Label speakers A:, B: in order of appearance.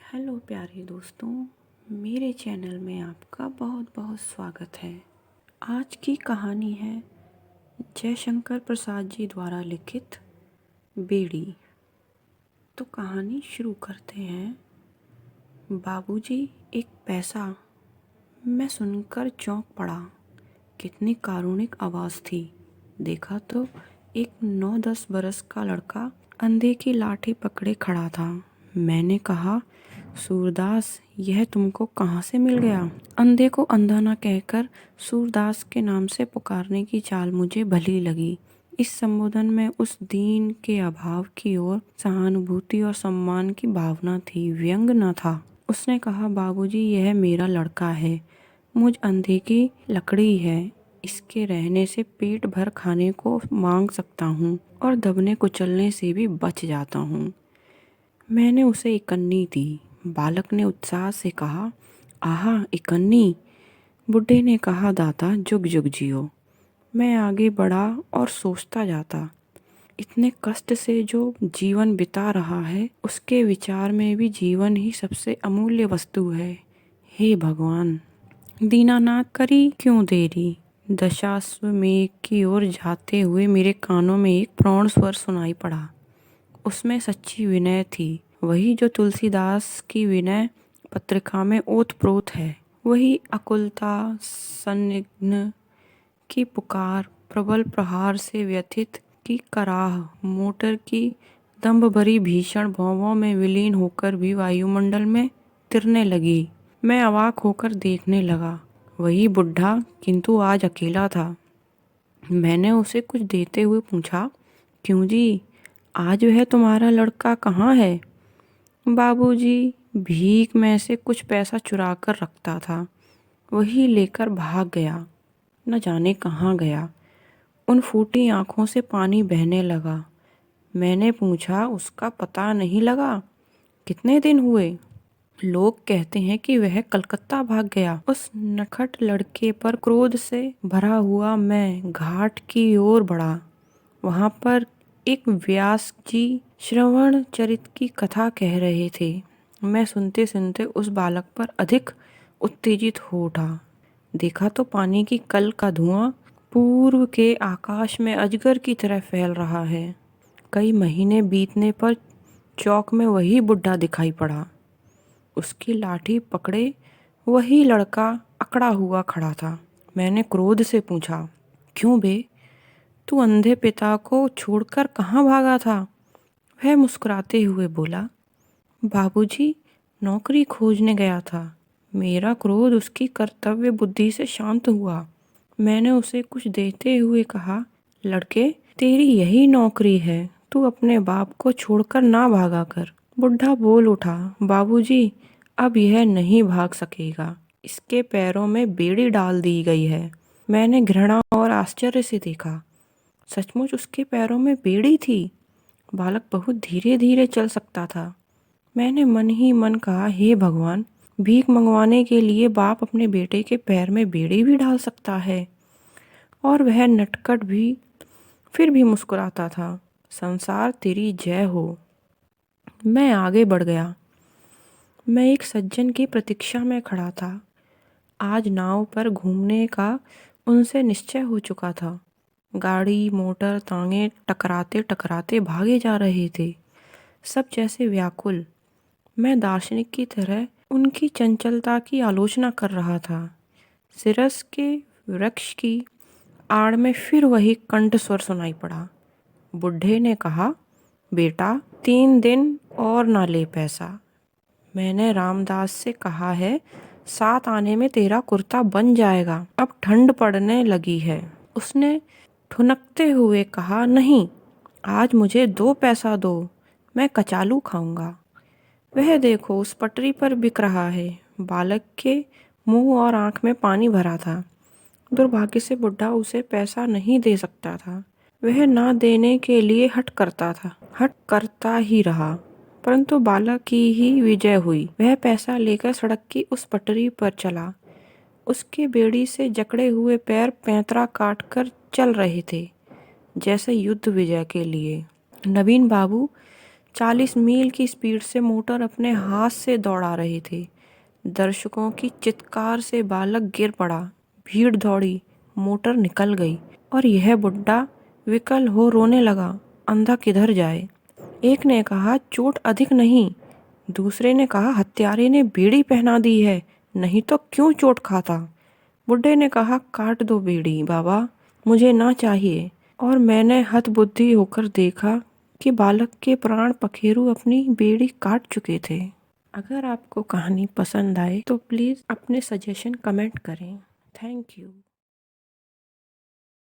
A: Hello प्यारे दोस्तों, मेरे चैनल में आपका बहुत बहुत स्वागत है। आज की कहानी है जयशंकर प्रसाद जी द्वारा लिखित बेड़ी। तो कहानी शुरू करते हैं। बाबूजी, एक पैसा। मैं सुनकर चौंक पड़ा। कितनी कारुणिक आवाज़ थी। देखा तो एक 9-10 बरस का लड़का अंधे की लाठी पकड़े खड़ा था। मैंने कहा, सूरदास, यह तुमको कहाँ से मिल गया? अंधे को अंधा न कहकर सूरदास के नाम से पुकारने की चाल मुझे भली लगी। इस संबोधन में उस दीन के अभाव की ओर सहानुभूति और सम्मान की भावना थी, व्यंग न था। उसने कहा, बाबूजी, यह मेरा लड़का है। मुझ अंधे की लकड़ी है। इसके रहने से पेट भर खाने को मांग सकता हूँ और दबने कुचलने से भी बच जाता हूँ। मैंने उसे इकन्नी दी। बालक ने उत्साह से कहा, आहा, इकन्नी। बुढ़े ने कहा, दाता, जुग जुग जियो। मैं आगे बढ़ा और सोचता जाता, इतने कष्ट से जो जीवन बिता रहा है, उसके विचार में भी जीवन ही सबसे अमूल्य वस्तु है। हे भगवान, दीनानाथ, करी क्यों देरी? दशाश्वमेध की ओर जाते हुए मेरे कानों में एक प्रौढ़ स्वर सुनाई पड़ा। उसमें सच्ची विनय थी, वही जो तुलसीदास की विनय पत्रिका में ओतप्रोत है। वही अकुलता, संदिग्ध की पुकार, प्रबल प्रहार से व्यथित की कराह, मोटर की दंभ भरी भीषण भौंवों में विलीन होकर भी वायुमंडल में तिरने लगी। मैं अवाक होकर देखने लगा। वही बुढ़ा, किंतु आज अकेला था। मैंने उसे कुछ देते हुए पूछा, क्यों जी, आज वह तुम्हारा लड़का कहाँ है? बाबूजी, भीख में से कुछ पैसा चुरा कर रखता था, वही लेकर भाग गया। न जाने कहाँ गया। उन फूटी आंखों से पानी बहने लगा। मैंने पूछा, उसका पता नहीं लगा? कितने दिन हुए? लोग कहते हैं कि वह कलकत्ता भाग गया। उस नटखट लड़के पर क्रोध से भरा हुआ मैं घाट की ओर बढ़ा। वहां पर एक व्यास जी श्रवण चरित की कथा कह रहे थे। मैं सुनते सुनते उस बालक पर अधिक उत्तेजित हो उठा। देखा तो पानी की कल का धुआं पूर्व के आकाश में अजगर की तरह फैल रहा है। कई महीने बीतने पर चौक में वही बुढ़ा दिखाई पड़ा। उसकी लाठी पकड़े वही लड़का अकड़ा हुआ खड़ा था। मैंने क्रोध से पूछा, क्यों बे, तू अंधे पिता को छोड़कर कहाँ भागा था? वह मुस्कुराते हुए बोला, बाबूजी, नौकरी खोजने गया था। मेरा क्रोध उसकी कर्तव्य बुद्धि से शांत हुआ। मैंने उसे कुछ देते हुए कहा, लड़के, तेरी यही नौकरी है, तू अपने बाप को छोड़कर ना भागा कर। बुढ़ा बोल उठा, बाबूजी, अब यह नहीं भाग सकेगा। इसके पैरों में बेड़ी डाल दी गई है। मैंने घृणा और आश्चर्य से देखा। सचमुच उसके पैरों में बेड़ी थी। बालक बहुत धीरे धीरे चल सकता था। मैंने मन ही मन कहा, हे भगवान, भीख मंगवाने के लिए बाप अपने बेटे के पैर में बेड़ी भी डाल सकता है। और वह नटखट भी फिर भी मुस्कुराता था। संसार तेरी जय हो। मैं आगे बढ़ गया। मैं एक सज्जन की प्रतीक्षा में खड़ा था। आज नाव पर घूमने का उनसे निश्चय हो चुका था। गाड़ी, मोटर, तांगे टकराते टकराते भागे जा रहे थे, सब जैसे व्याकुल। मैं दार्शनिक की तरह उनकी चंचलता की आलोचना कर रहा था। सिरस के वृक्ष की आड़ में फिर वही कंठ स्वर सुनाई पड़ा। बुढ़े ने कहा, बेटा, 3 दिन और ना ले पैसा। मैंने रामदास से कहा है, 7 आने में तेरा कुर्ता बन जाएगा। अब ठंड पड़ने लगी है। उसने ठुनकते हुए कहा, नहीं, आज मुझे 2 पैसा दो, मैं कचालू खाऊंगा। वह देखो, उस पटरी पर बिक रहा है। बालक के मुंह और आंख में पानी भरा था। दुर्भाग्य से बुढ़ा उसे पैसा नहीं दे सकता था। वह ना देने के लिए हठ करता ही रहा, परंतु बालक की ही विजय हुई। वह पैसा लेकर सड़क की उस पटरी पर चला। उसके बेड़ी से जकड़े हुए पैर पैंतरा काट कर चल रहे थे, जैसे युद्ध विजय के लिए। नवीन बाबू 40 मील की स्पीड से मोटर अपने हाथ से दौड़ा रहे थे। दर्शकों की चित्कार से बालक गिर पड़ा। भीड़ दौड़ी, मोटर निकल गई और यह बुड्ढा विकल हो रोने लगा। अंधा किधर जाए? एक ने कहा, चोट अधिक नहीं। दूसरे ने कहा, हत्यारे ने बेड़ी पहना दी है, नहीं तो क्यों चोट खाता? बुड्ढे ने कहा, काट दो बेड़ी बाबा, मुझे ना चाहिए। और मैंने हतबुद्धि होकर देखा कि बालक के प्राण पखेरु अपनी बेड़ी काट चुके थे। अगर आपको कहानी पसंद आए तो प्लीज़ अपने सजेशन कमेंट करें। Thank you.